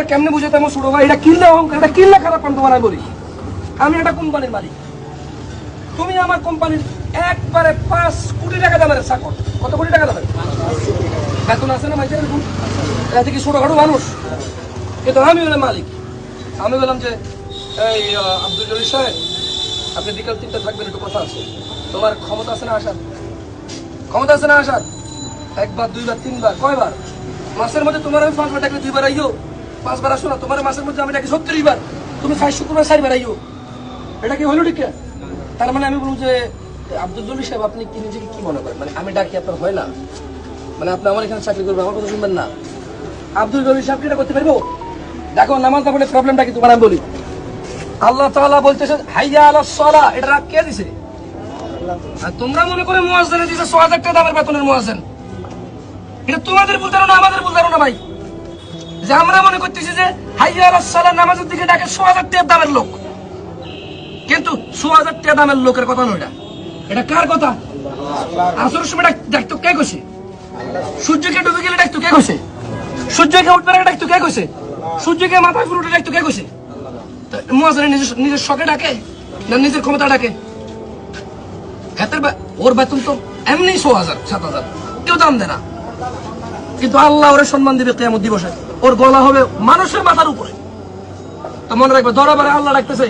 কেমনে বুঝে তেমন ছোট ভাই, এটা কিনলে অহংকার, এটা কিনলে খারাপ পান তোমার। বলি আমি একটা কোম্পানির মালিক, তুমি আমার কোম্পানির একবারে 5 কোটি টাকা দামের চাকর। কত কোটি টাকা দামের বেতন আছে না ভাই? এতে কি ছোটখাটো মানুষ? কিন্তু আমি হলাম মালিক। আমি বললাম যে এই আব্দুল জলিল সাহেব, আপনি বিকাল 3টা থাকবেন, একটু কথা আছে। তোমার ক্ষমতা আছে না আসার? ক্ষমতা আছে না আসার? একবার, দুইবার, তিনবার, কয়বার? মাসের মধ্যে তোমার আমি 5 বার ডাকলে 2 বার আইও, 5 বার আসো না। তোমার মাসের মধ্যে আমি ডাকি 36 বার, তুমি 6 শুক্রবার 4 বার আইও। এটা কি হলো ঠিক? তার মানে আমি বলবো যে আব্দুল জলিল সাহেব, আপনি কি নিজেকে কি মনে করেন? মানে আমি ডাকি আপনার হয় না? মানে আপনি আমার এখানে চাকরি করবেন, আমার কথা শুনবেন না? আব্দুল জলিল সাহেব কি এটা করতে পারবো? দেখো, নামাজ না পড়লে প্রবলেমটা কি তোমার আমি বলি। আল্লাহ তাআলা বলতেছে হাইয়া আলাস সালাহ, এটা রাগ কে দিছে? আর তোমরা মনে করে মুয়াজ্জিনে দিছে 6000 টাকা দামের বেতনের মুয়াজ্জিন। এটা তোমাদের ভুল ধারণা, আমাদের ভুল ধারণা ভাই। যে আমরা মনে করতেছি যে হাইয়া আলাস সালাহ নামাজের দিকে ডাকে 6000 টাকা দামের লোক, কিন্তু 6000 টাকা দামের লোকের কথা নয় এটা। এটা কার কথা? আসরের সময় ডাকতো কে কইছে? সূর্যকে ডুবে গেলে ডাকতো কে কইছে? সূর্যকে উঠবে না ডাকতো কে কইছে? সূর্যকে মাথায় ফুল উঠে ডাকতো কে কইছে? মুয়াজ্জিন নিজের শখে ডাকে না নিজের ক্ষমতা ডাকে? ওর বেতন তো এমনি 6000 7000, কেউ দাম দেয় না। কিন্তু আল্লাহ ওরে সম্মান দিবে কিয়ামত দিবসে, ওর গলা হবে মানুষের মাথার উপরে। তো মনে রাখবে, দরবারে আল্লাহ ডাকতেছে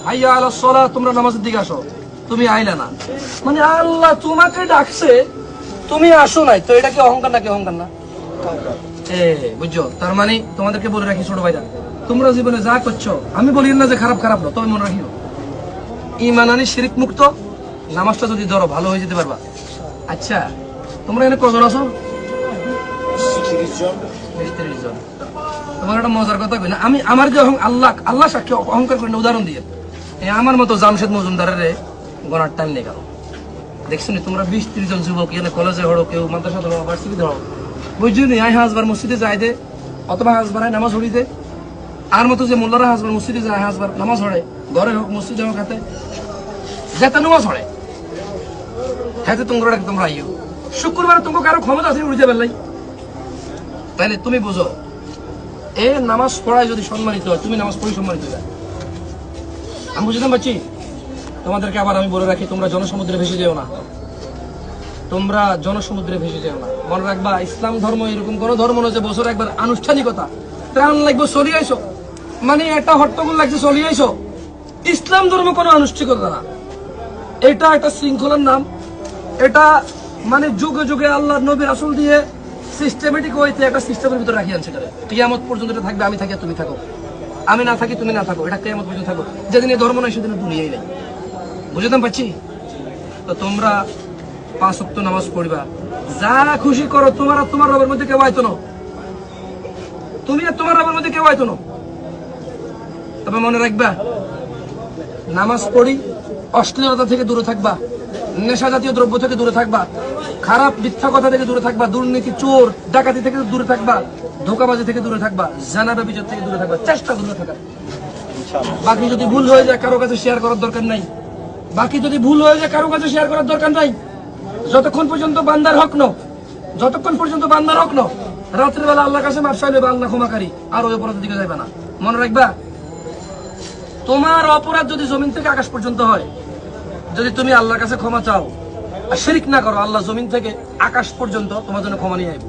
হাইয়া আলাস সালাহ, তোমরা নামাজের দিকে আসো, তুমি আইলে না। মানে আল্লাহ তোমাকে ডাকছে, তুমি আসো নাই। তো এটা কি অহংকার নাকি? অহংকার না? বুঝছো? তার মানে তোমাদেরকে বলে রাখি ছোট ভাইরা, তোমরা জীবনে যা করছো, আমি বলি না যে খারাপ খারাপ না, তবে মনে রাখিও ঈমান আনি শিরক মুক্ত নামাজটা যদি ধরো, ভালো হয়ে যেতে পারবা। আচ্ছা, তোমরা এখানে কজন আছো? 30 জন। তোমার একটা মজার কথা কই না, আমি আমার যে আল্লাহ সাক্ষী অহংকার করি না, উদাহরণ দিয়ে আমার মতো জামশেদ মজুমদারের গণার টাইম নেই কারো। দেখছো নি তোমরা 20-30 জন যুবক এখানে কলেজে হড়ো, কেউ মাদ্রাসা ধরো, ভার্সিটি ধরো, বুঝছো নি? হাজবার মসজিদে যাই দে, অথবা হাজবার নামাজ হড়ি দে। আর মতো যে মোল্লারা হাজবার মসজিদে যায়, হাজবার নামাজ হড়ে, ঘরে হোক মসজিদে হোক, হাতে যেতে নামাজ হড়ে, হাতে তোমরা আইও। শুক্রবার তোমাকে কারো ক্ষমতা আছে উড়ে যাবে লাই? তাহলে তুমি বুঝো, এ নামাজ পড়ায় যদি সম্মানিত হয়, তুমি নামাজ পড়ি সম্মানিত হয়। আমি বুঝতাম পারছি। তোমাদেরকে আবার আমি বলে রাখি, তোমরা জনসমুদ্রে ভেসে যেও না। তোমরা জনসমুদ্রে ভেসে যেও না। মনে রাখবা, ইসলাম ধর্ম এরকম কোন ধর্ম নয় যে বছর একবার আনুষ্ঠানিকতা ত্রাণ লাগবে চলি আইসো, মানে একটা হট্টগোল লাগছে চলি আইসো। ইসলাম ধর্ম কোনো আনুষ্ঠানিকতা না, এটা একটা শৃঙ্খলার নাম। এটা মানে যুগে যুগে আল্লাহ নবী রাসূল দিয়ে সিস্টেমেটিক ওয়েতে একটা সিস্টেমের ভিতরে রাখি আনছে। কিয়ামত পর্যন্ত এটা থাকবে, আমি থাকি তুমি থাকো, আমি না থাকি তুমি না থাকো, এটা কিয়ামত পর্যন্ত থাকো। যেদিন এই ধর্ম নয় সেদিন দুনিয়াই নেই। বুঝতাম পারছি? তো তোমরা 5 ওয়াক্ত নামাজ পড়বা, যা খুশি করো। তোমার রবের মধ্যে কেউ আইতো না, তুমি আর তোমার রবের মধ্যে কেউ আইতো না। তবে মনে রাখবা, নামাজ পড়ি, অশ্লীলতা থেকে দূরে থাকবা, নেশা জাতীয় দ্রব্য থেকে দূরে থাকবা, খারাপ মিথ্যা কথা থেকে দূরে থাকবা, দুর্নীতি, চোর ডাকাতি থেকে দূরে থাকবা, ধোঁকাবাজি থেকে দূরে থাকবা, জানা ব্যভিচার থেকে দূরে থাকবা, চেষ্টা দূরে থাকা। বাকি যদি ভুল হয়ে যায় কারো কাছে শেয়ার করার দরকার নাই। যতক্ষণ পর্যন্ত বান্দার হক নো, রাত্রের বেলা আল্লাহর কাছে মাফ চাইলে আল্লাহ ক্ষমাকারী, আর ওই অপরাধের দিকে যাবে না। মনে রাখবা, তোমার অপরাধ যদি জমিন থেকে আকাশ পর্যন্ত হয়, যদি তুমি আল্লাহর কাছে ক্ষমা চাও আর শিরক না করো, আল্লাহ জমিন থেকে আকাশ পর্যন্ত তোমার জন্য ক্ষমা নিয়ে আইব।